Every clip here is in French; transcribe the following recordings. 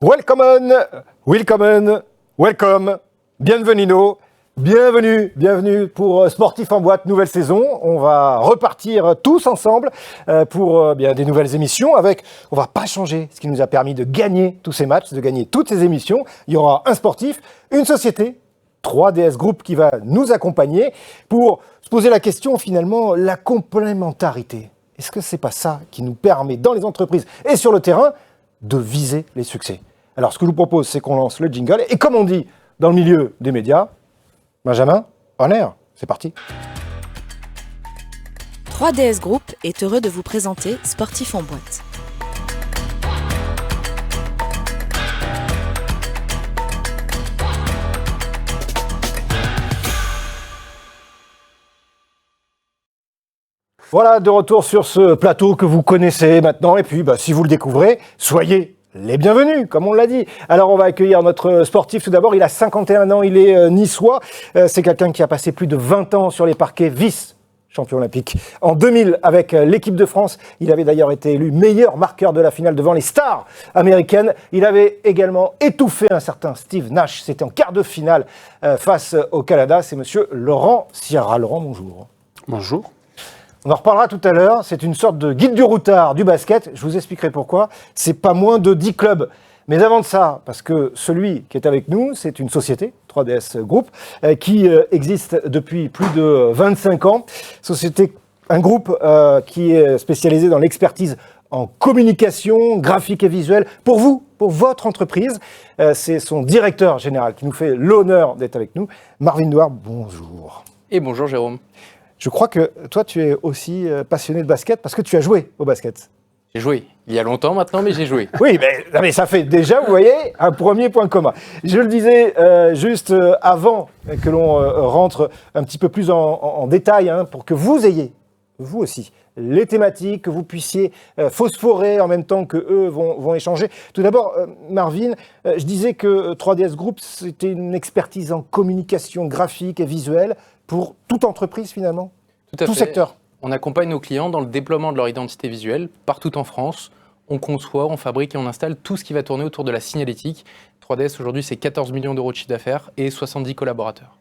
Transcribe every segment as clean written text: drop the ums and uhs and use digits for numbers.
Welcome, welcome, bienvenue pour Sportif en boîte, nouvelle saison. On va repartir tous ensemble pour des nouvelles émissions on va pas changer ce qui nous a permis de gagner tous ces matchs, de gagner toutes ces émissions. Il y aura un sportif, une société, 3DS Group qui va nous accompagner pour se poser la question finalement, la complémentarité. Est-ce que c'est pas ça qui nous permet dans les entreprises et sur le terrain de viser les succès? Alors, ce que je vous propose, c'est qu'on lance le jingle. Et comme on dit dans le milieu des médias, Benjamin, en air, c'est parti. 3DS Group est heureux de vous présenter Sportif en boîte. Voilà, de retour sur ce plateau que vous connaissez maintenant. Et puis, si vous le découvrez, soyez les bienvenus, comme on l'a dit. Alors, on va accueillir notre sportif. Tout d'abord, il a 51 ans, il est niçois. C'est quelqu'un qui a passé plus de 20 ans sur les parquets, vice-champion olympique. En 2000, avec l'équipe de France, il avait d'ailleurs été élu meilleur marqueur de la finale devant les stars américaines. Il avait également étouffé un certain Steve Nash. C'était en quart de finale face au Canada. C'est monsieur Laurent Sierra. Laurent, bonjour. Bonjour. On en reparlera tout à l'heure, c'est une sorte de guide du routard du basket, je vous expliquerai pourquoi, c'est pas moins de 10 clubs. Mais avant de ça, parce que celui qui est avec nous, c'est une société, 3DS Group, qui existe depuis plus de 25 ans. Un groupe qui est spécialisé dans l'expertise en communication, graphique et visuelle. Pour vous, pour votre entreprise, c'est son directeur général qui nous fait l'honneur d'être avec nous. Marvin Douar, bonjour. Et bonjour Jérôme. Je crois que toi, tu es aussi passionné de basket parce que tu as joué au basket. J'ai joué. Il y a longtemps maintenant, mais j'ai joué. Oui, mais ça fait déjà, vous voyez, un premier point commun. Je le disais juste avant que l'on rentre un petit peu plus en détail pour que vous ayez, vous aussi, les thématiques, que vous puissiez phosphorer en même temps que eux vont échanger. Tout d'abord, Marvin, je disais que 3DS Group, c'était une expertise en communication graphique et visuelle pour toute entreprise finalement, tout secteur. On accompagne nos clients dans le déploiement de leur identité visuelle partout en France. On conçoit, on fabrique et on installe tout ce qui va tourner autour de la signalétique. 3DS aujourd'hui, c'est 14 millions d'euros de chiffre d'affaires et 70 collaborateurs.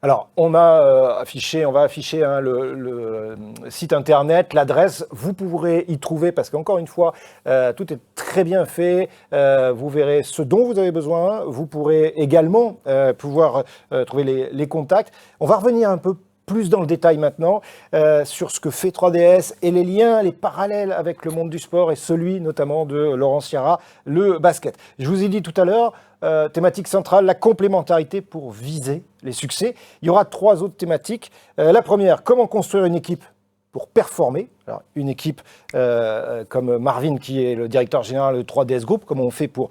Alors, on va afficher le site internet, l'adresse. Vous pourrez y trouver, parce qu'encore une fois, tout est très bien fait. Vous verrez ce dont vous avez besoin. Vous pourrez également trouver les contacts. On va revenir un peu plus dans le détail maintenant sur ce que fait 3DS et les liens, les parallèles avec le monde du sport et celui notamment de Laurent Sierra, le basket. Je vous ai dit tout à l'heure, thématique centrale, la complémentarité pour viser les succès. Il y aura 3 autres thématiques. La première, comment construire une équipe pour performer. Alors, une équipe comme Marvin, qui est le directeur général de 3DS Group, comment on fait pour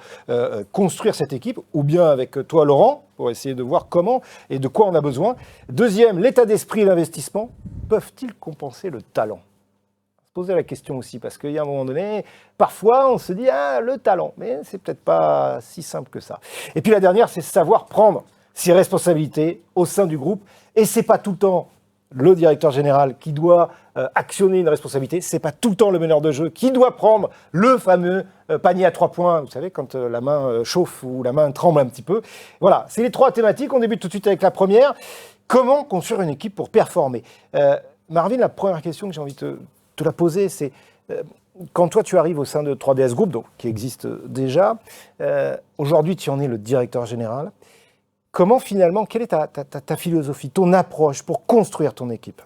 construire cette équipe, ou bien avec toi, Laurent, pour essayer de voir comment et de quoi on a besoin. Deuxième, l'état d'esprit et l'investissement. Peuvent-ils compenser le talent ? Se poser la question aussi, parce qu'il y a un moment donné, parfois, on se dit « Ah, le talent », mais c'est peut-être pas si simple que ça. Et puis la dernière, c'est savoir prendre ses responsabilités au sein du groupe, et c'est pas tout le temps le directeur général qui doit actionner une responsabilité, c'est pas tout le temps le meneur de jeu qui doit prendre le fameux panier à 3 points, vous savez, quand la main chauffe ou la main tremble un petit peu. Voilà, c'est les 3 thématiques. On débute tout de suite avec la première. Comment construire une équipe pour performer ? Marvin, la première question que j'ai envie de te la poser, c'est quand toi tu arrives au sein de 3DS Group, donc, qui existe déjà, aujourd'hui tu en es le directeur général. Comment finalement, quelle est ta philosophie, ton approche pour construire ton équipe ?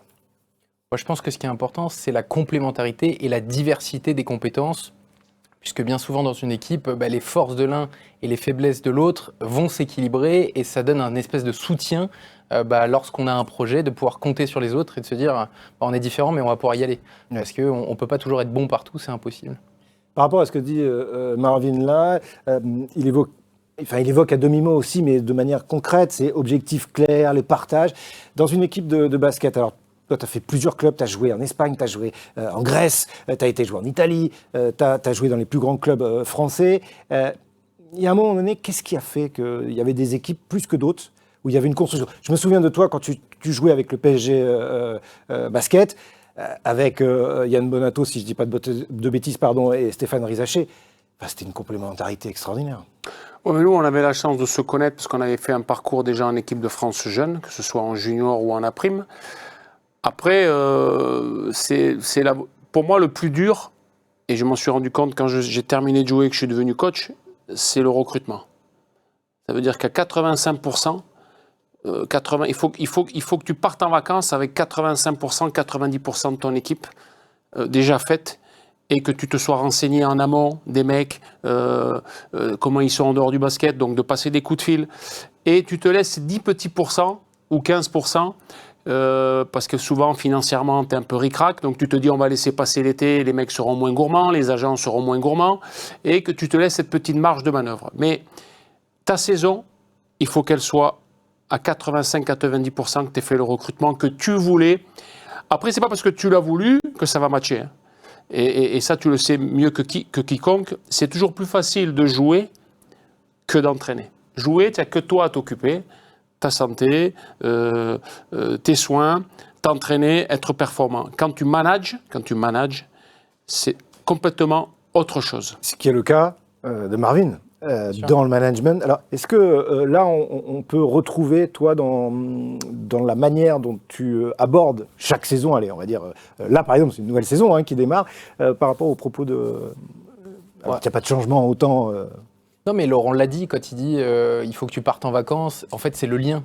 Moi, je pense que ce qui est important, c'est la complémentarité et la diversité des compétences, puisque bien souvent dans une équipe, les forces de l'un et les faiblesses de l'autre vont s'équilibrer et ça donne un espèce de soutien lorsqu'on a un projet, de pouvoir compter sur les autres et de se dire on est différents mais on va pouvoir y aller. Ouais. Parce qu'on ne peut pas toujours être bon partout, c'est impossible. Par rapport à ce que dit Marvin là, il évoque à demi-mot aussi, mais de manière concrète, c'est objectifs clairs, les partages. Dans une équipe de basket, alors toi, tu as fait plusieurs clubs, tu as joué en Espagne, tu as joué en Grèce, tu as été joué en Italie, tu as joué dans les plus grands clubs français. Il y a un moment donné, qu'est-ce qui a fait qu'il y avait des équipes plus que d'autres où il y avait une construction ? Je me souviens de toi quand tu jouais avec le PSG basket, avec Yann Bonato, si je ne dis pas de bêtises, et Stéphane Rizaché. c'était une complémentarité extraordinaire. Ouais, mais nous, on avait la chance de se connaître parce qu'on avait fait un parcours déjà en équipe de France jeune, que ce soit en junior ou en A-prime. Après, pour moi, le plus dur, et je m'en suis rendu compte quand j'ai terminé de jouer et que je suis devenu coach, c'est le recrutement. Ça veut dire qu'à 85%, il faut que tu partes en vacances avec 85%, 90% de ton équipe déjà faite et que tu te sois renseigné en amont des mecs, comment ils sont en dehors du basket, donc de passer des coups de fil. Et tu te laisses 10 petits pourcents ou 15%, parce que souvent, financièrement, tu es un peu ric-rac, donc tu te dis on va laisser passer l'été, les mecs seront moins gourmands, les agents seront moins gourmands, et que tu te laisses cette petite marge de manœuvre. Mais ta saison, il faut qu'elle soit à 85-90% que tu aies fait le recrutement que tu voulais. Après, c'est pas parce que tu l'as voulu que ça va matcher. Hein. Et ça, tu le sais mieux que quiconque. C'est toujours plus facile de jouer que d'entraîner. Jouer, tu n'as que toi à t'occuper, ta santé, tes soins, t'entraîner, être performant. Quand tu manages, c'est complètement autre chose. Ce qui est le cas de Marvin. Dans le management. Alors, est-ce que là, on peut retrouver, toi, dans la manière dont tu abordes chaque saison, allez, on va dire, là, par exemple, c'est une nouvelle saison qui démarre, par rapport au propos de... Alors, il n'y a pas de changement autant... Non, mais Laurent l'a dit, quand il dit il faut que tu partes en vacances, en fait, c'est le lien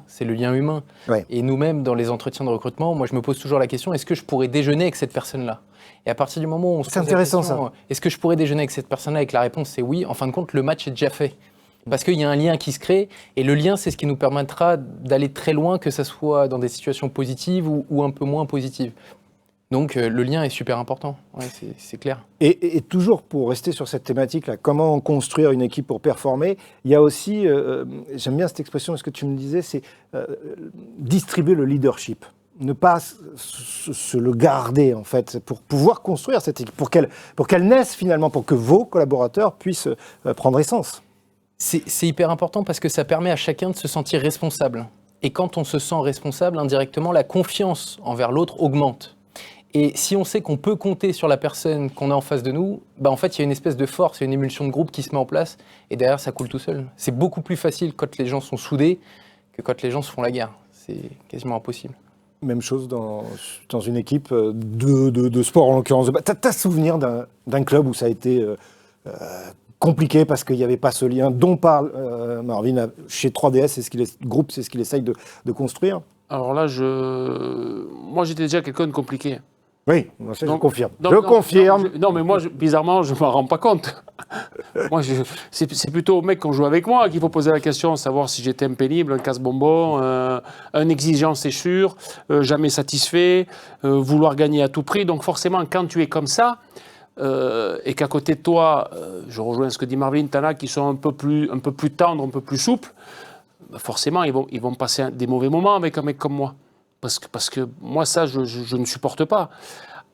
humain. Ouais. Et nous-mêmes, dans les entretiens de recrutement, moi, je me pose toujours la question, est-ce que je pourrais déjeuner avec cette personne-là ? Et à partir du moment où on se pose la question, est-ce que je pourrais déjeuner avec cette personne-là, et que la réponse c'est oui, en fin de compte, le match est déjà fait. Parce qu'il y a un lien qui se crée, et le lien, c'est ce qui nous permettra d'aller très loin, que ce soit dans des situations positives ou un peu moins positives. Donc le lien est super important, ouais, c'est clair. Et toujours pour rester sur cette thématique-là, comment construire une équipe pour performer, il y a aussi, j'aime bien cette expression, ce que tu me disais, c'est distribuer le leadership. Ne pas se le garder, en fait, pour pouvoir construire cette équipe, pour qu'elle naisse finalement, pour que vos collaborateurs puissent prendre essence. C'est hyper important parce que ça permet à chacun de se sentir responsable. Et quand on se sent responsable, indirectement, la confiance envers l'autre augmente. Et si on sait qu'on peut compter sur la personne qu'on a en face de nous, en fait, il y a une espèce de force, il y a une émulsion de groupe qui se met en place, et derrière, ça coule tout seul. C'est beaucoup plus facile quand les gens sont soudés que quand les gens se font la guerre. C'est quasiment impossible. Même chose dans une équipe de sport, en l'occurrence. T'as souvenir d'un club où ça a été compliqué parce qu'il n'y avait pas ce lien dont parle Marvin chez 3DS, c'est ce qu'il essaye de construire. Alors là, moi j'étais déjà quelqu'un de compliqué. Oui, ça, je confirme. Je confirme. Non, mais moi, bizarrement, je ne m'en rends pas compte. Moi, c'est plutôt aux mecs qui ont joué avec moi qu'il faut poser la question, savoir si j'étais un pénible, un casse-bonbon, un exigeant, c'est sûr, jamais satisfait, vouloir gagner à tout prix. Donc forcément, quand tu es comme ça, et qu'à côté de toi, je rejoins ce que dit Marvin, t'en as qui sont un peu plus tendres, un peu plus souples, forcément, ils vont passer des mauvais moments avec un mec comme moi. Parce que moi, ça, je ne supporte pas.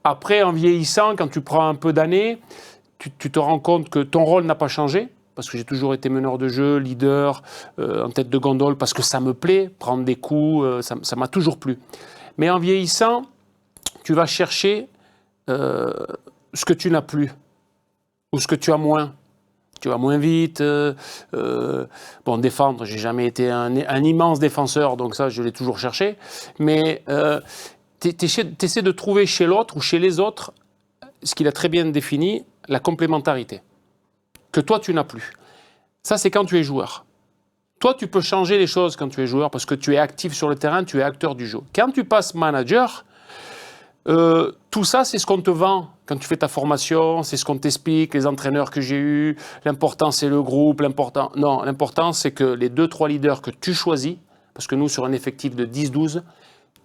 Après, en vieillissant, quand tu prends un peu d'années, tu te rends compte que ton rôle n'a pas changé, parce que j'ai toujours été meneur de jeu, leader, en tête de gondole, parce que ça me plaît, prendre des coups, ça m'a toujours plu. Mais en vieillissant, tu vas chercher ce que tu n'as plus, ou ce que tu as moins. Tu vas moins vite. Défendre, j'ai jamais été un immense défenseur, donc ça, je l'ai toujours cherché. Mais tu essaies de trouver chez l'autre ou chez les autres ce qu'il a très bien défini, la complémentarité, que toi, tu n'as plus. Ça, c'est quand tu es joueur. Toi, tu peux changer les choses quand tu es joueur parce que tu es actif sur le terrain, tu es acteur du jeu. Quand tu passes manager, tout ça, c'est ce qu'on te vend quand tu fais ta formation, c'est ce qu'on t'explique, les entraîneurs que j'ai eus, l'important c'est le groupe, l'important c'est que les 2-3 leaders que tu choisis, parce que nous sur un effectif de 10-12,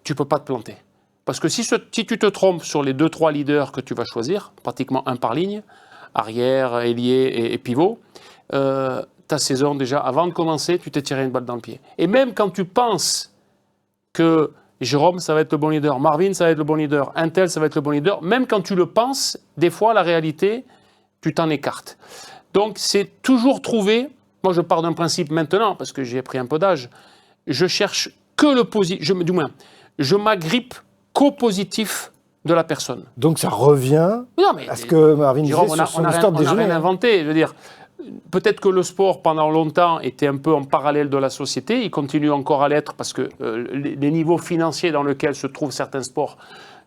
tu ne peux pas te planter. Parce que si tu te trompes sur les 2-3 leaders que tu vas choisir, pratiquement un par ligne, arrière, ailier et pivot, ta saison déjà, avant de commencer, tu t'es tiré une balle dans le pied. Et même quand tu penses que Jérôme, ça va être le bon leader. Marvin, ça va être le bon leader. Intel, ça va être le bon leader. Même quand tu le penses, des fois, la réalité, tu t'en écartes. Donc, c'est toujours trouver... Moi, je pars d'un principe maintenant, parce que j'ai pris un peu d'âge. Je cherche que le positif. Du moins, je m'agrippe qu'au positif de la personne. Donc ça revient Non, mais, à ce que Marvin Jérôme, disait sur son histoire de on n'a déjeuner. rien inventé. Je veux dire, peut-être que le sport, pendant longtemps, était un peu en parallèle de la société. Il continue encore à l'être parce que les niveaux financiers dans lesquels se trouvent certains sports,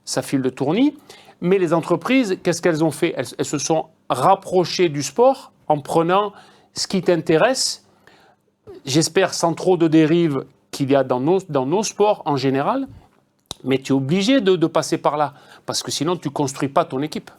ça file de tournis. Mais les entreprises, qu'est-ce qu'elles ont fait ? Elles se sont rapprochées du sport en prenant ce qui t'intéresse, j'espère sans trop de dérives qu'il y a dans nos sports en général, mais tu es obligé de passer par là, parce que sinon tu ne construis pas ton équipe.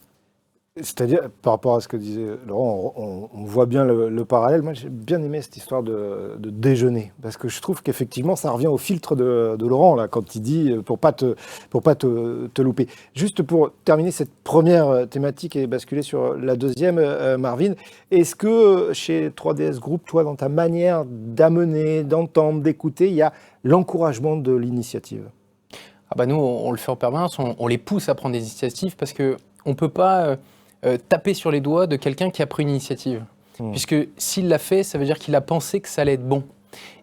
C'est-à-dire, par rapport à ce que disait Laurent, on voit bien le parallèle. Moi, j'ai bien aimé cette histoire de déjeuner, parce que je trouve qu'effectivement, ça revient au filtre de Laurent, là, quand il dit pour pas te louper. Juste pour terminer cette première thématique et basculer sur la deuxième, Marvin, est-ce que chez 3DS Group, toi, dans ta manière d'amener, d'entendre, d'écouter, il y a l'encouragement de l'initiative ? Ah bah nous, on le fait en permanence, on les pousse à prendre des initiatives parce qu'on ne peut pas taper sur les doigts de quelqu'un qui a pris une initiative. Puisque s'il l'a fait, ça veut dire qu'il a pensé que ça allait être bon.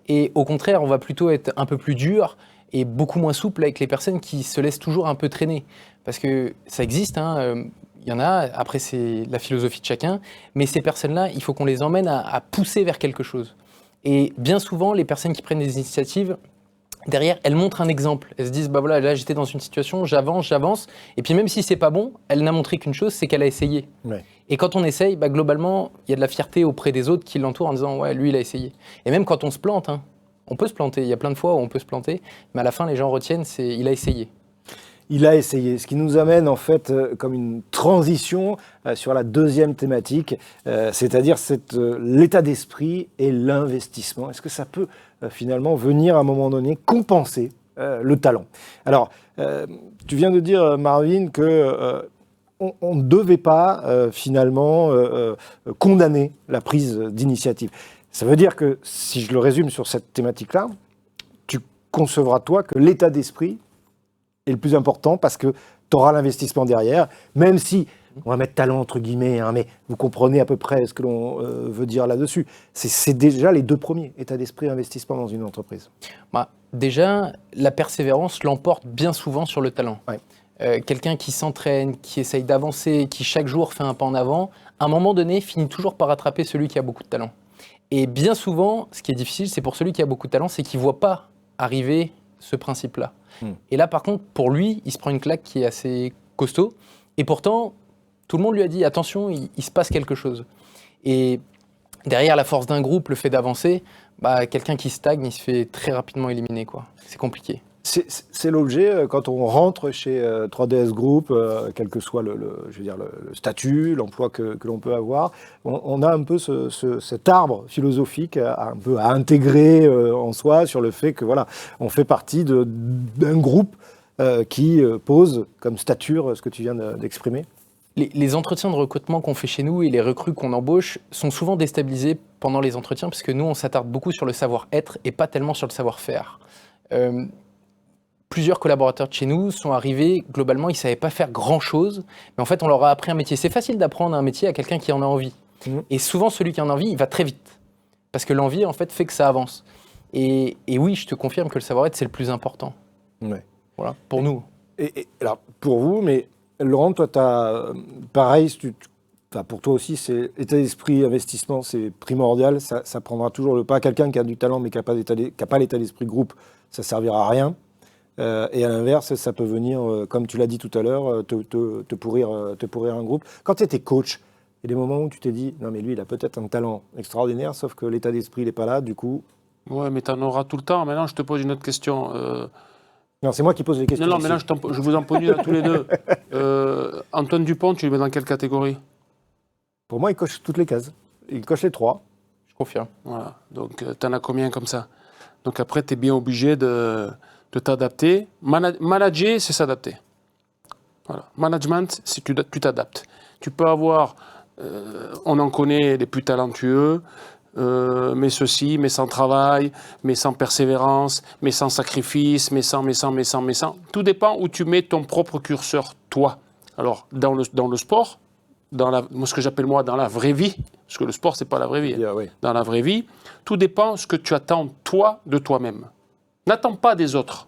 Et au contraire, on va plutôt être un peu plus dur et beaucoup moins souple avec les personnes qui se laissent toujours un peu traîner. Parce que ça existe, il y en a, après c'est la philosophie de chacun, mais ces personnes-là, il faut qu'on les emmène à pousser vers quelque chose. Et bien souvent, les personnes qui prennent des initiatives, derrière, elles montrent un exemple. Elles se disent, bah voilà, là j'étais dans une situation, j'avance. Et puis même si c'est pas bon, elle n'a montré qu'une chose, c'est qu'elle a essayé. Ouais. Et quand on essaye, bah globalement, il y a de la fierté auprès des autres qui l'entourent en disant, ouais, lui il a essayé. Et même quand on se plante, on peut se planter. Il y a plein de fois où on peut se planter, mais à la fin les gens retiennent, c'est il a essayé. Il a essayé, ce qui nous amène en fait comme une transition sur la deuxième thématique, c'est-à-dire l'état d'esprit et l'investissement. Est-ce que ça peut finalement venir à un moment donné compenser le talent ? Alors, tu viens de dire, Marvin, que on ne devait pas finalement condamner la prise d'initiative. Ça veut dire que, si je le résume sur cette thématique-là, tu concevras toi que l'état d'esprit est le plus important parce que tu auras l'investissement derrière, même si, on va mettre talent entre guillemets, mais vous comprenez à peu près ce que l'on veut dire là-dessus. C'est déjà les deux premiers, état d'esprit et investissement dans une entreprise. Bah, déjà, la persévérance l'emporte bien souvent sur le talent. Ouais. Quelqu'un qui s'entraîne, qui essaye d'avancer, qui chaque jour fait un pas en avant, à un moment donné, finit toujours par rattraper celui qui a beaucoup de talent. Et bien souvent, ce qui est difficile, c'est pour celui qui a beaucoup de talent, c'est qu'il ne voit pas arriver ce principe-là. Et là, par contre, pour lui, il se prend une claque qui est assez costaud. Et pourtant, tout le monde lui a dit, attention, il se passe quelque chose. Et derrière la force d'un groupe, le fait d'avancer, bah, quelqu'un qui stagne, il se fait très rapidement éliminer, quoi. C'est compliqué. C'est l'objet, quand on rentre chez 3DS Group, quel que soit le statut, l'emploi que l'on peut avoir, on a un peu cet arbre philosophique un peu à intégrer en soi sur le fait que voilà, on fait partie d'un groupe qui pose comme stature ce que tu viens d'exprimer. Les entretiens de recrutement qu'on fait chez nous et les recrues qu'on embauche sont souvent déstabilisés pendant les entretiens parce que nous, on s'attarde beaucoup sur le savoir-être et pas tellement sur le savoir-faire. Plusieurs collaborateurs de chez nous sont arrivés, globalement, ils ne savaient pas faire grand-chose, mais en fait, on leur a appris un métier. C'est facile d'apprendre un métier à quelqu'un qui en a envie. Et souvent, celui qui en a envie, il va très vite. Parce que l'envie, en fait, fait que ça avance. Et oui, je te confirme que le savoir-être, c'est le plus important. Ouais. Voilà, pour nous. Et alors, pour vous, mais Laurent, toi, tu as pareil, pour toi aussi, c'est état d'esprit, investissement, c'est primordial. Ça prendra toujours le pas. Quelqu'un qui a du talent, mais qui n'a pas l'état d'esprit groupe, ça ne servira à rien. Et à l'inverse, ça peut venir, comme tu l'as dit tout à l'heure, te pourrir un groupe. Quand tu étais coach, il y a des moments où tu t'es dit, non mais lui, il a peut-être un talent extraordinaire, sauf que l'état d'esprit, il n'est pas là, du coup... Ouais, mais tu en auras tout le temps. Maintenant, je te pose une autre question. Non, c'est moi qui pose les questions. Non, mais là, je vous en pose une à tous les deux. Antoine Dupont, tu le mets dans quelle catégorie ? Pour moi, il coche toutes les cases. Il coche les trois. Je confirme. Voilà. Donc, tu en as combien comme ça ? Donc après, tu es bien obligé de t'adapter. Manager, c'est s'adapter. Voilà. Management, c'est tu t'adaptes. Tu peux avoir, on en connaît les plus talentueux, mais ceci, mais sans travail, mais sans persévérance, mais sans sacrifice, mais sans. Tout dépend où tu mets ton propre curseur, toi. Alors, dans le sport, ce que j'appelle moi dans la vraie vie, parce que le sport, c'est pas la vraie vie. Yeah, oui. Dans la vraie vie, tout dépend ce que tu attends, toi, de toi-même. N'attends pas des autres.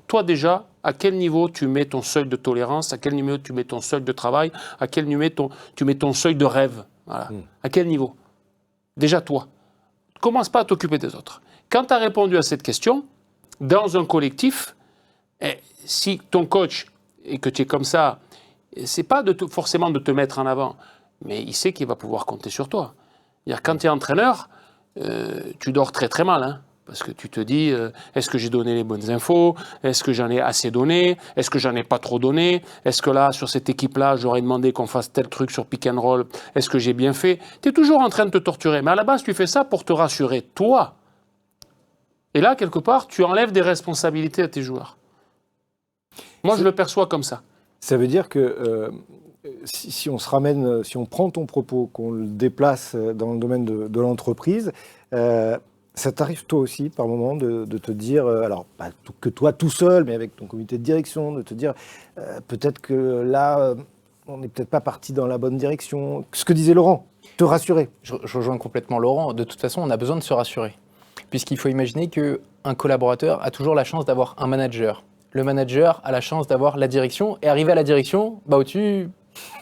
toi déjà, à quel niveau tu mets ton seuil de tolérance, à quel niveau tu mets ton seuil de travail, à quel niveau tu mets ton seuil de rêve. Voilà. À quel niveau? Déjà toi. Commence pas à t'occuper des autres. Quand tu as répondu à cette question, dans un collectif, si ton coach, et que tu es comme ça, c'est pas forcément de te mettre en avant, mais il sait qu'il va pouvoir compter sur toi. C'est-à-dire, quand tu es entraîneur, tu dors très très mal, hein, parce que tu te dis, est-ce que j'ai donné les bonnes infos? Est-ce que j'en ai assez donné? Est-ce que j'en ai pas trop donné? Est-ce que là, sur cette équipe-là, j'aurais demandé qu'on fasse tel truc sur pick and roll? Est-ce que j'ai bien fait? Tu es toujours en train de te torturer, mais à la base, tu fais ça pour te rassurer, toi. Et là, quelque part, tu enlèves des responsabilités à tes joueurs. Moi, je le perçois comme ça. Ça veut dire que si on se ramène, si on prend ton propos, qu'on le déplace dans le domaine de l'entreprise, ça t'arrive toi aussi par moment de te dire, alors pas que toi tout seul, mais avec ton comité de direction, de te dire peut-être que là, on n'est peut-être pas parti dans la bonne direction. Ce que disait Laurent, te rassurer. Je rejoins complètement Laurent. De toute façon, on a besoin de se rassurer. Puisqu'il faut imaginer qu'un collaborateur a toujours la chance d'avoir un manager. Le manager a la chance d'avoir la direction. Et arrivé à la direction, au-dessus,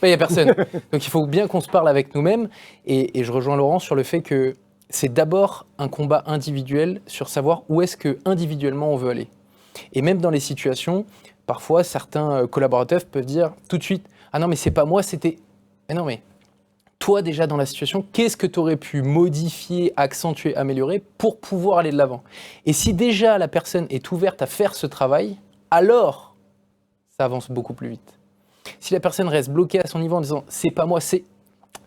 il n'y a personne. Donc il faut bien qu'on se parle avec nous-mêmes. Et je rejoins Laurent sur le fait que c'est d'abord un combat individuel sur savoir où est-ce que individuellement on veut aller. Et même dans les situations, parfois certains collaborateurs peuvent dire tout de suite « Ah non mais c'est pas moi, c'était… » Mais non mais toi déjà dans la situation, qu'est-ce que tu aurais pu modifier, accentuer, améliorer pour pouvoir aller de l'avant? Et si déjà la personne est ouverte à faire ce travail, alors ça avance beaucoup plus vite. Si la personne reste bloquée à son niveau en disant « c'est pas moi, c'est… »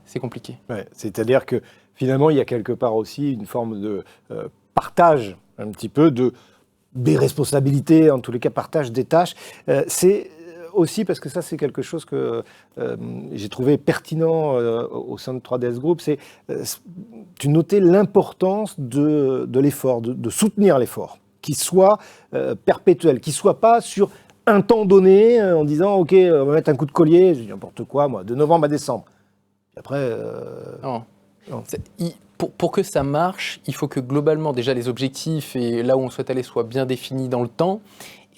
c'est compliqué. Ouais, c'est-à-dire que finalement, il y a quelque part aussi une forme de partage, un petit peu, des responsabilités, en tous les cas, partage des tâches. C'est aussi, parce que ça, c'est quelque chose que j'ai trouvé pertinent au sein de 3DS Group, c'est tu notais l'importance de l'effort, de soutenir l'effort, qui soit perpétuel, qui soit pas sur un temps donné, en disant « Ok, on va mettre un coup de collier, je dis n'importe quoi, moi, de novembre à décembre. » Après… Non. Pour que ça marche, il faut que globalement, déjà, les objectifs et là où on souhaite aller soient bien définis dans le temps.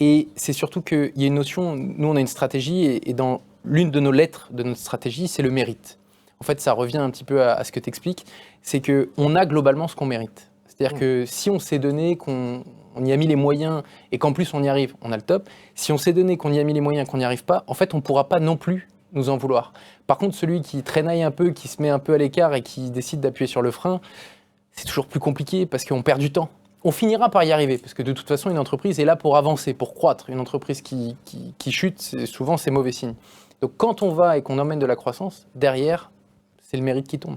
Et c'est surtout qu'il y a une notion, nous on a une stratégie et dans l'une de nos lettres de notre stratégie, c'est le mérite. En fait, ça revient un petit peu à ce que tu expliques, c'est qu'on a globalement ce qu'on mérite. C'est-à-dire que si on s'est donné, qu'on y a mis les moyens et qu'en plus on y arrive, on a le top. Si on s'est donné, qu'on y a mis les moyens, qu'on n'y arrive pas, en fait, on ne pourra pas non plus nous en vouloir. Par contre, celui qui traînaille un peu, qui se met un peu à l'écart et qui décide d'appuyer sur le frein, c'est toujours plus compliqué parce qu'on perd du temps. On finira par y arriver, parce que de toute façon, une entreprise est là pour avancer, pour croître. Une entreprise qui chute, souvent, c'est mauvais signe. Donc, quand on va et qu'on emmène de la croissance, derrière, c'est le mérite qui tombe.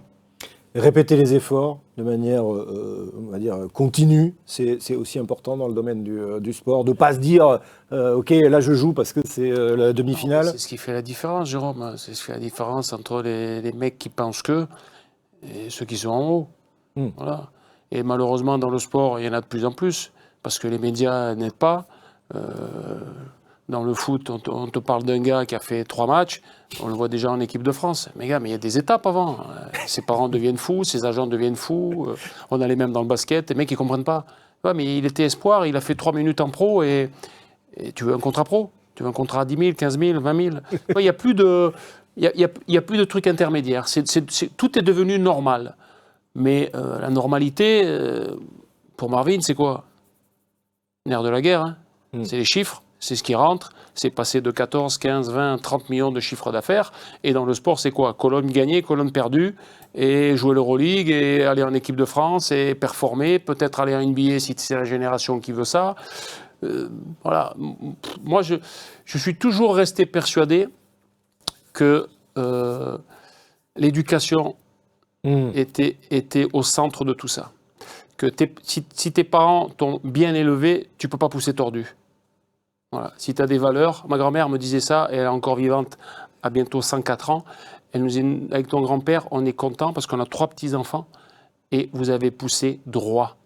Répéter les efforts de manière, on va dire, continue, c'est aussi important dans le domaine du sport. De ne pas se dire, OK, là, je joue parce que c'est la demi-finale. C'est ce qui fait la différence, Jérôme. C'est ce qui fait la différence entre les mecs qui pensent que et ceux qui sont en haut. Voilà. Et malheureusement, dans le sport, il y en a de plus en plus, parce que les médias n'aident pas. Dans le foot, on te parle d'un gars qui a fait 3 matchs, on le voit déjà en équipe de France. Mais gars, mais il y a des étapes avant. Ses parents deviennent fous, ses agents deviennent fous. On a les mêmes dans le basket, les mecs, ils ne comprennent pas. Ouais, mais il était espoir, il a fait 3 minutes en pro et tu veux un contrat pro? Tu veux un contrat à 10 000, 15 000, 20 000? Il n'y a plus de... Il y a plus de trucs intermédiaires. Tout est devenu normal. Mais la normalité, pour Marvin, c'est quoi? Nerf de la guerre, hein. C'est les chiffres, c'est ce qui rentre. C'est passer de 14, 15, 20, 30 millions de chiffres d'affaires. Et dans le sport, c'est quoi? Colonne gagnée, colonne perdue, et jouer l'Euroleague, et aller en équipe de France, et performer, peut-être aller en NBA si c'est la génération qui veut ça. Voilà. Moi, je suis toujours resté persuadé que l'éducation était au centre de tout ça. Que si tes parents t'ont bien élevé, tu ne peux pas pousser tordu. Voilà. Si tu as des valeurs, ma grand-mère me disait ça, et elle est encore vivante à bientôt 104 ans, elle nous dit, avec ton grand-père, on est content parce qu'on a 3 petits-enfants et vous avez poussé droit.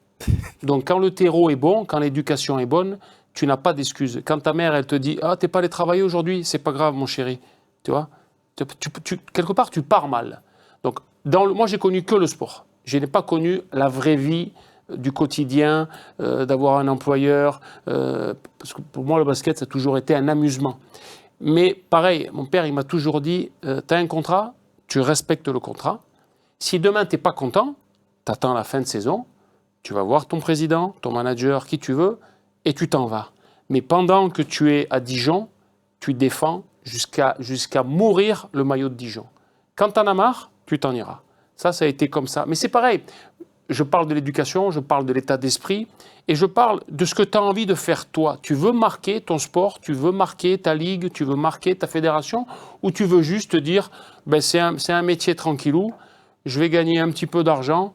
Donc quand le terreau est bon, quand l'éducation est bonne, tu n'as pas d'excuses. Quand ta mère, elle te dit « Ah, t'es pas allé travailler aujourd'hui ?» C'est pas grave, mon chéri. Tu vois, quelque part, tu pars mal. Donc, moi, j'ai connu que le sport. Je n'ai pas connu la vraie vie du quotidien, d'avoir un employeur. Parce que pour moi, le basket, ça a toujours été un amusement. Mais pareil, mon père, il m'a toujours dit, tu as un contrat, tu respectes le contrat. Si demain, tu n'es pas content, tu attends la fin de saison, tu vas voir ton président, ton manager, qui tu veux, et tu t'en vas. Mais pendant que tu es à Dijon, tu défends jusqu'à mourir le maillot de Dijon. Quand tu en as marre, tu t'en iras. Ça a été comme ça. Mais c'est pareil. Je parle de l'éducation, je parle de l'état d'esprit et je parle de ce que tu as envie de faire toi. Tu veux marquer ton sport, tu veux marquer ta ligue, tu veux marquer ta fédération ou tu veux juste te dire ben c'est un métier tranquillou, je vais gagner un petit peu d'argent,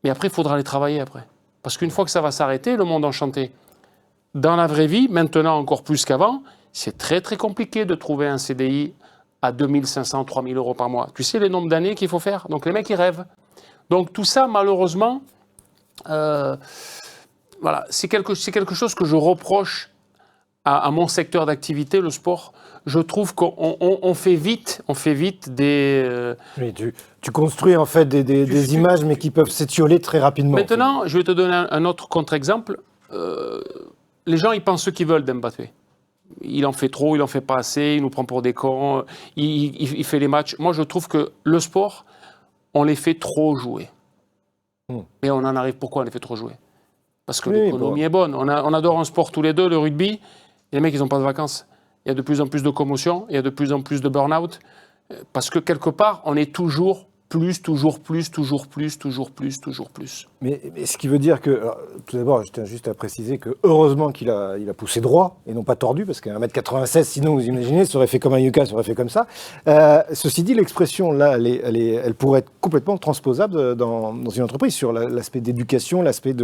mais après il faudra aller travailler après. Parce qu'une fois que ça va s'arrêter, le monde enchanté. Dans la vraie vie, maintenant encore plus qu'avant, c'est très très compliqué de trouver un CDI à 2500, 3000 euros par mois. Tu sais le nombre d'années qu'il faut faire? Donc les mecs, ils rêvent. Donc tout ça, malheureusement, voilà, c'est quelque chose que je reproche à mon secteur d'activité, le sport. Je trouve qu'on fait vite des... Mais tu construis en fait des images, mais qui peuvent s'étioler très rapidement. Maintenant, je vais te donner un autre contre-exemple. Les gens, ils pensent ce qu'ils veulent d'Mbappé. Il en fait trop, il en fait pas assez, il nous prend pour des cons, il fait les matchs. Moi, je trouve que le sport, on les fait trop jouer. Et on en arrive, pourquoi on les fait trop jouer? Parce que l'économie est bonne. On adore un sport tous les deux, le rugby. Les mecs, ils n'ont pas de vacances. Il y a de plus en plus de commotion, il y a de plus en plus de burn-out. Parce que quelque part, on est toujours plus. Mais ce qui veut dire que, alors, tout d'abord, je tiens juste à préciser que heureusement qu'il a poussé droit et non pas tordu, parce qu'à 1m96, sinon vous imaginez, ça aurait fait comme un yucca, ça aurait fait comme ça. Ceci dit, l'expression là, elle pourrait être complètement transposable dans une entreprise sur l'aspect d'éducation, l'aspect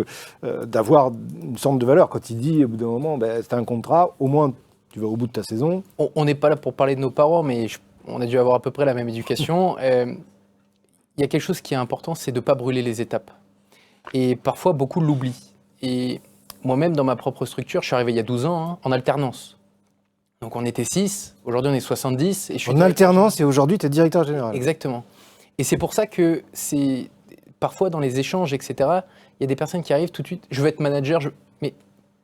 d'avoir une sorte de valeur. Quand il dit au bout d'un moment, ben, c'est un contrat, au moins tu vas au bout de ta saison. On n'est pas là pour parler de nos parents, mais on a dû avoir à peu près la même éducation. Il y a quelque chose qui est important, c'est de ne pas brûler les étapes. Et parfois, beaucoup l'oublient. Et moi-même, dans ma propre structure, je suis arrivé il y a 12 ans en alternance. Donc on était 6, aujourd'hui on est 70. Et je suis en alternance et aujourd'hui tu es directeur général. Exactement. Et c'est pour ça que c'est parfois dans les échanges, etc., il y a des personnes qui arrivent tout de suite, je veux être manager, mais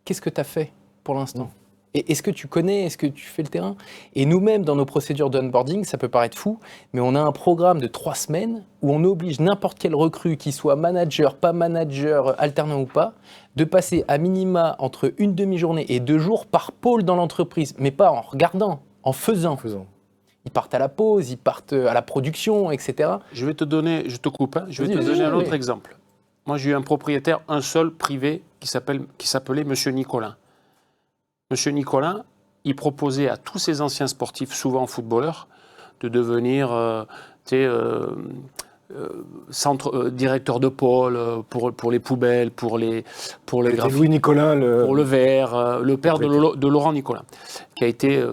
qu'est-ce que tu as fait pour l'instant ? Et est-ce que tu connais, est-ce que tu fais le terrain? Et nous-mêmes, dans nos procédures d'onboarding, ça peut paraître fou, mais on a un programme de 3 semaines où on oblige n'importe quel recrue, qu'il soit manager, pas manager, alternant ou pas, de passer à minima entre une demi-journée et 2 jours par pôle dans l'entreprise, mais pas en regardant, en faisant. Ils partent à la pause, ils partent à la production, etc. Je vais te donner, je te coupe, je vais te donner un autre exemple. Moi, j'ai eu un propriétaire, un seul privé, qui s'appelait Monsieur Nicolin. Monsieur Nicolin, il proposait à tous ces anciens sportifs, souvent footballeurs, de devenir directeur de pôle pour les poubelles, pour les graphiques, Louis Nicolin, pour le verre, le père de Laurent Nicolin, qui a été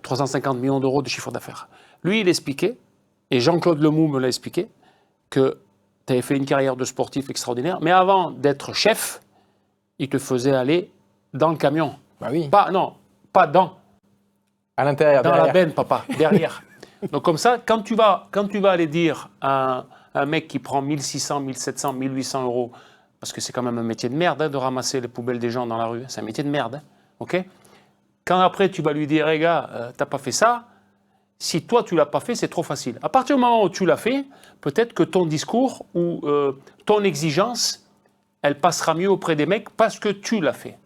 350 millions d'euros de chiffre d'affaires. Lui, il expliquait, et Jean-Claude Lemoux me l'a expliqué, que tu avais fait une carrière de sportif extraordinaire, mais avant d'être chef, il te faisait aller dans le camion. Bah oui. Pas dans. À l'intérieur. Dans derrière. la benne, papa, derrière. Donc comme ça, quand tu vas aller dire à un mec qui prend 1600, 1700, 1800 euros, parce que c'est quand même un métier de merde de ramasser les poubelles des gens dans la rue, c'est un métier de merde, ok? Quand après tu vas lui dire, hey gars, t'as pas fait ça, si toi tu l'as pas fait, c'est trop facile. À partir du moment où tu l'as fait, peut-être que ton discours ou ton exigence, elle passera mieux auprès des mecs parce que tu l'as fait.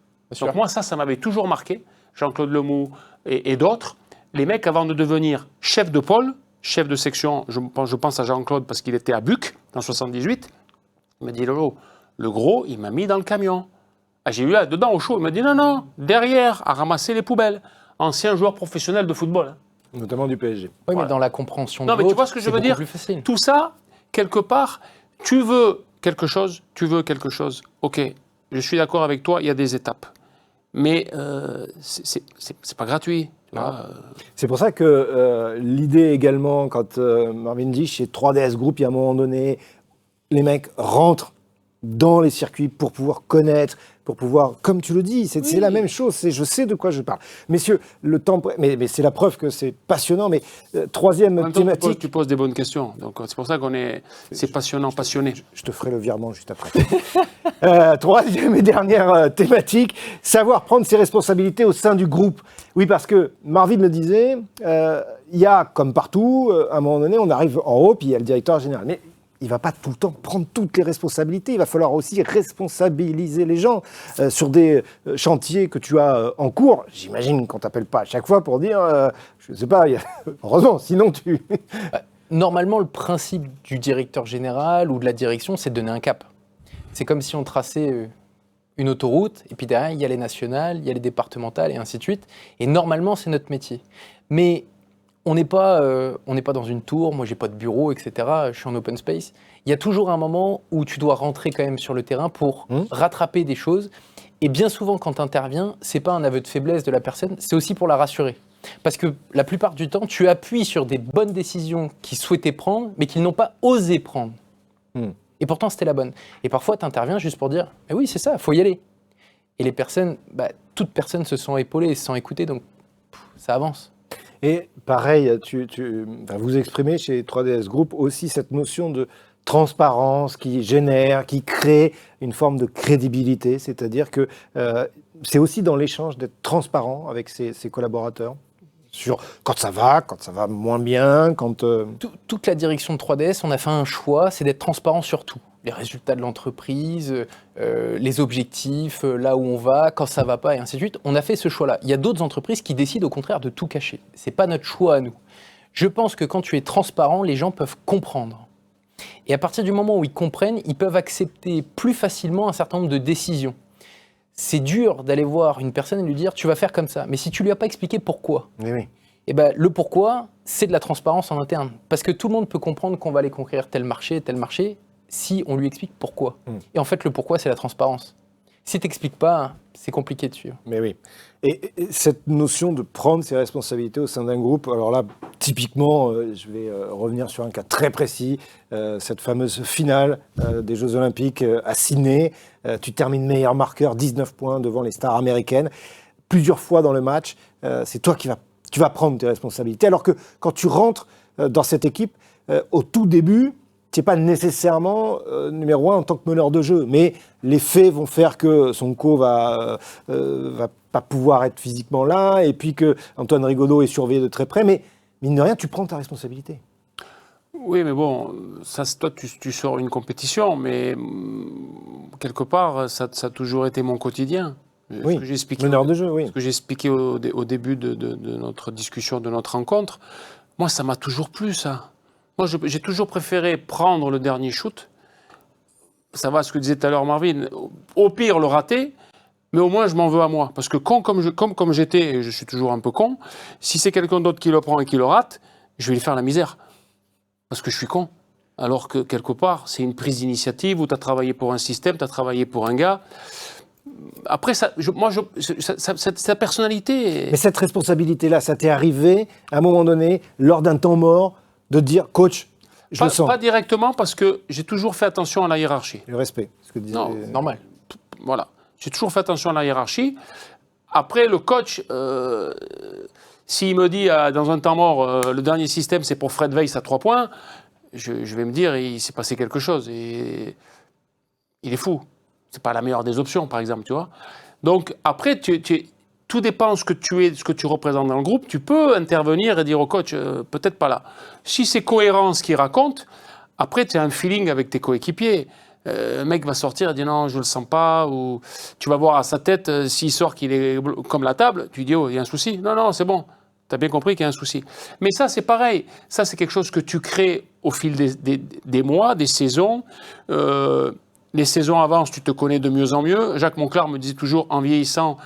Donc moi, ça m'avait toujours marqué, Jean-Claude Lemoux et d'autres. Les mecs, avant de devenir chef de pôle, chef de section, je pense à Jean-Claude parce qu'il était à Buc, en 78, il m'a dit, Lolo, le gros, il m'a mis dans le camion. Ah, j'ai eu là, dedans, au chaud, il m'a dit, non, derrière, à ramasser les poubelles. Ancien joueur professionnel de football. Notamment du PSG. Oui, Voilà. mais dans la compréhension de non, mais tu l'autre, vois ce que je veux dire? Plus facile. Tout ça, quelque part, tu veux quelque chose, ok, je suis d'accord avec toi, il y a des étapes. Mais c'est pas gratuit. C'est pour ça que l'idée également, quand Marvin dit chez 3DS Group, il y a un moment donné, les mecs rentrent dans les circuits pour pouvoir connaître, pour pouvoir, comme tu le dis, c'est la même chose, je sais de quoi je parle. Messieurs, le temps, mais c'est la preuve que c'est passionnant, mais troisième thématique... Tu poses des bonnes questions, donc c'est pour ça c'est passionnant, passionné. Je te ferai le virement juste après. Troisième et dernière thématique, savoir prendre ses responsabilités au sein du groupe. Oui, parce que Marvin le disait, il y a, comme partout, à un moment donné, on arrive en haut, puis il y a le directeur général. Mais il ne va pas tout le temps prendre toutes les responsabilités. Il va falloir aussi responsabiliser les gens sur des chantiers que tu as en cours. J'imagine qu'on ne t'appelle pas à chaque fois pour dire, je ne sais pas, heureusement, sinon tu... Normalement, le principe du directeur général ou de la direction, c'est de donner un cap. C'est comme si on traçait une autoroute, et puis derrière, il y a les nationales, il y a les départementales, et ainsi de suite. Et normalement, c'est notre métier. Mais on n'est pas dans une tour, moi, j'ai pas de bureau, etc. Je suis en open space. Il y a toujours un moment où tu dois rentrer quand même sur le terrain pour rattraper des choses. Et bien souvent, quand tu interviens, c'est pas un aveu de faiblesse de la personne, c'est aussi pour la rassurer. Parce que la plupart du temps, tu appuies sur des bonnes décisions qu'ils souhaitaient prendre, mais qu'ils n'ont pas osé prendre. Et pourtant, c'était la bonne. Et parfois, tu interviens juste pour dire « oui, c'est ça, il faut y aller ». Et les personnes, toutes personnes se sont épaulées, se sont écoutées, donc ça avance. Et pareil, vous exprimez chez 3DS Group aussi cette notion de transparence qui génère, qui crée une forme de crédibilité, c'est-à-dire que c'est aussi dans l'échange d'être transparent avec ses collaborateurs sur quand ça va moins bien, quand... Toute la direction de 3DS, on a fait un choix, c'est d'être transparent sur tout. Les résultats de l'entreprise, les objectifs, là où on va, quand ça va pas, et ainsi de suite. On a fait ce choix-là. Il y a d'autres entreprises qui décident au contraire de tout cacher. C'est pas notre choix à nous. Je pense que quand tu es transparent, les gens peuvent comprendre. Et à partir du moment où ils comprennent, ils peuvent accepter plus facilement un certain nombre de décisions. C'est dur d'aller voir une personne et lui dire « tu vas faire comme ça ». Mais si tu lui as pas expliqué pourquoi, eh ben, le pourquoi, c'est de la transparence en interne. Parce que tout le monde peut comprendre qu'on va aller conquérir tel marché, si on lui explique pourquoi. Et en fait, le pourquoi, c'est la transparence. Si tu n'expliques pas, c'est compliqué de suivre. Mais oui. Et cette notion de prendre ses responsabilités au sein d'un groupe, alors là, typiquement, je vais revenir sur un cas très précis, cette fameuse finale des Jeux Olympiques à Sydney. Tu termines meilleur marqueur, 19 points devant les stars américaines. Plusieurs fois dans le match, c'est toi tu vas prendre tes responsabilités. Alors que quand tu rentres dans cette équipe, au tout début, tu n'es pas nécessairement numéro 1 en tant que meneur de jeu, mais les faits vont faire que Sonko va pas pouvoir être physiquement là, et puis que Antoine Rigaudot est surveillé de très près, mais mine de rien, tu prends ta responsabilité. Oui, mais bon, ça, toi, tu sors une compétition, mais quelque part, ça a toujours été mon quotidien. Oui, meneur de jeu, oui. Ce que j'ai expliqué au début de notre discussion, de notre rencontre, moi, ça m'a toujours plu, ça. Moi, j'ai toujours préféré prendre le dernier shoot. Ça va, ce que disait tout à l'heure Marvin. Au pire, le rater, mais au moins, je m'en veux à moi. Parce que comme j'étais, et je suis toujours un peu con, si c'est quelqu'un d'autre qui le prend et qui le rate, je vais lui faire la misère. Parce que je suis con. Alors que, quelque part, c'est une prise d'initiative où tu as travaillé pour un système, tu as travaillé pour un gars. Après, c'est sa personnalité. Mais cette responsabilité-là, ça t'est arrivé, à un moment donné, lors d'un temps mort, de dire « coach, je le sens ». Pas directement, parce que j'ai toujours fait attention à la hiérarchie. Le respect, ce que disait... Non, normal. Voilà. J'ai toujours fait attention à la hiérarchie. Après, le coach, s'il me dit dans un temps mort, le dernier système, c'est pour Fred Weiss à 3 points, je vais me dire, il s'est passé quelque chose. Et il est fou. C'est pas la meilleure des options, par exemple, tu vois. Donc, après, tout dépend de ce que tu es, ce que tu représentes dans le groupe. Tu peux intervenir et dire au coach, peut-être pas là. Si c'est cohérent ce qu'il raconte, après, tu as un feeling avec tes coéquipiers. Le mec va sortir et dire non, je le sens pas. Ou tu vas voir à sa tête, s'il sort qu'il est comme la table, tu dis, oh, il y a un souci. Non, c'est bon. Tu as bien compris qu'il y a un souci. Mais ça, c'est pareil. Ça, c'est quelque chose que tu crées au fil des mois, des saisons. Les saisons avancent, tu te connais de mieux en mieux. Jacques Monclar me disait toujours, en vieillissant,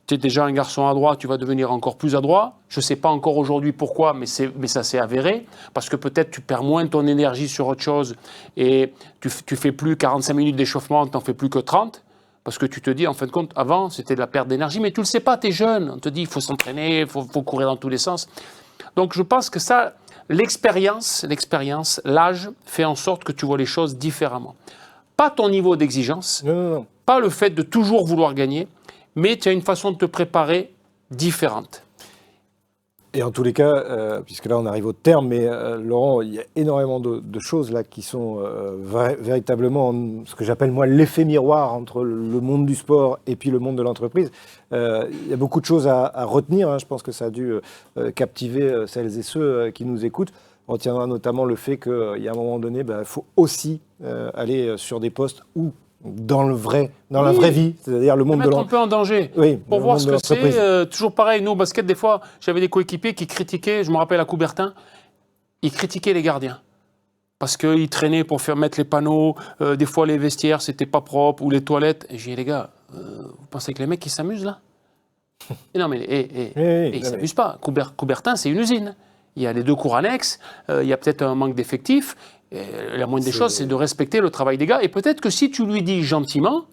tu es déjà un garçon adroit, tu vas devenir encore plus adroit. Je ne sais pas encore aujourd'hui pourquoi, mais ça s'est avéré. Parce que peut-être tu perds moins ton énergie sur autre chose et tu fais plus 45 minutes d'échauffement, tu n'en fais plus que 30. Parce que tu te dis, en fin de compte, avant, c'était de la perte d'énergie. Mais tu ne le sais pas, tu es jeune. On te dit, il faut s'entraîner, il faut courir dans tous les sens. Donc je pense que ça, l'expérience, l'âge fait en sorte que tu vois les choses différemment. pas ton niveau d'exigence, Non. pas le fait de toujours vouloir gagner, mais tu as une façon de te préparer différente. Et en tous les cas, puisque là on arrive au terme, mais Laurent, il y a énormément de choses là qui sont véritablement ce que j'appelle moi l'effet miroir entre le monde du sport et puis le monde de l'entreprise. Il y a beaucoup de choses à retenir, hein. Je pense que ça a dû captiver celles et ceux qui nous écoutent. On retiendra notamment le fait qu'il y a un moment donné, il faut aussi aller sur des postes où dans la vraie vie, c'est-à-dire le monde de mettre un peu en danger. Oui, pour voir ce que c'est. Toujours pareil, nous au basket, des fois, j'avais des coéquipiers qui critiquaient, je me rappelle à Coubertin, ils critiquaient les gardiens. Parce qu'ils traînaient pour faire mettre les panneaux, des fois les vestiaires, c'était pas propre, ou les toilettes. Et j'ai dit, les gars, vous pensez que les mecs, ils s'amusent là? Et non, mais ils s'amusent pas. Coubertin, c'est une usine. Il y a les 2 cours annexes, il y a peut-être un manque d'effectifs. La moindre des choses, c'est de respecter le travail des gars. Et peut-être que si tu lui dis gentiment,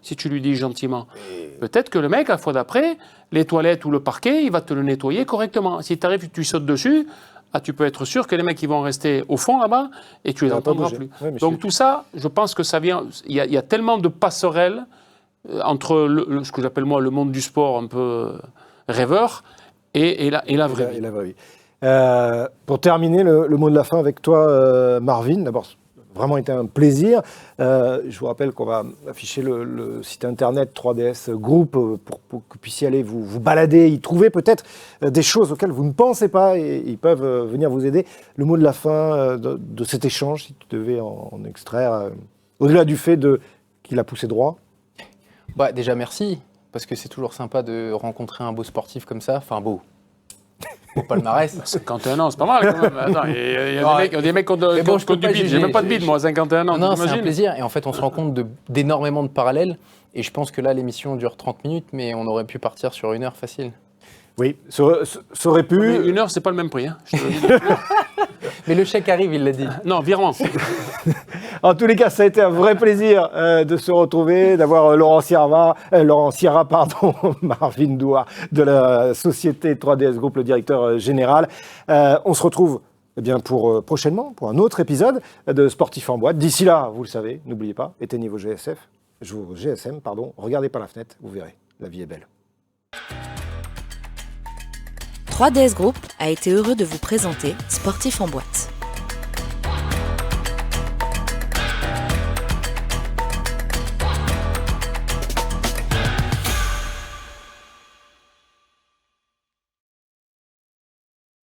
peut-être que le mec, la fois d'après, les toilettes ou le parquet, il va te le nettoyer correctement. Si tu arrives, tu sautes dessus, tu peux être sûr que les mecs ils vont rester au fond là-bas et tu les entendras plus. Ouais, donc tout ça, je pense que ça vient... Il y a tellement de passerelles entre ce que j'appelle moi le monde du sport un peu rêveur et la vraie vie. Et la vraie vie. Pour terminer, le mot de la fin avec toi, Marvin. D'abord, vraiment été un plaisir. Je vous rappelle qu'on va afficher le site internet 3DS Group pour que vous puissiez aller vous balader, y trouver peut-être des choses auxquelles vous ne pensez pas et ils peuvent venir vous aider. Le mot de la fin de cet échange, si tu devais en extraire, au-delà du fait qu'il a poussé droit. Déjà, merci, parce que c'est toujours sympa de rencontrer un beau sportif comme ça. Enfin, beau. Au palmarès. 51 ans, c'est pas mal quand même. Attends, il y a des mecs qui ont du bide. J'ai même pas de bide, moi, à 51 ans. Non, c'est un plaisir. Et en fait, on se rend compte d'énormément de parallèles. Et je pense que là, l'émission dure 30 minutes, mais on aurait pu partir sur 1 heure facile. Oui, ça aurait pu. Mais 1 heure, c'est pas le même prix. Hein. Mais le chèque arrive, il l'a dit. Non, virement. En tous les cas, ça a été un vrai plaisir de se retrouver, d'avoir Laurent Sierra, Marvin Douar de la société 3DS Group, le directeur général. On se retrouve pour prochainement pour un autre épisode de Sportif en boîte. D'ici là, vous le savez, n'oubliez pas, éteignez vos GSM, regardez par la fenêtre, vous verrez, la vie est belle. 3DS Group a été heureux de vous présenter Sportif en boîte.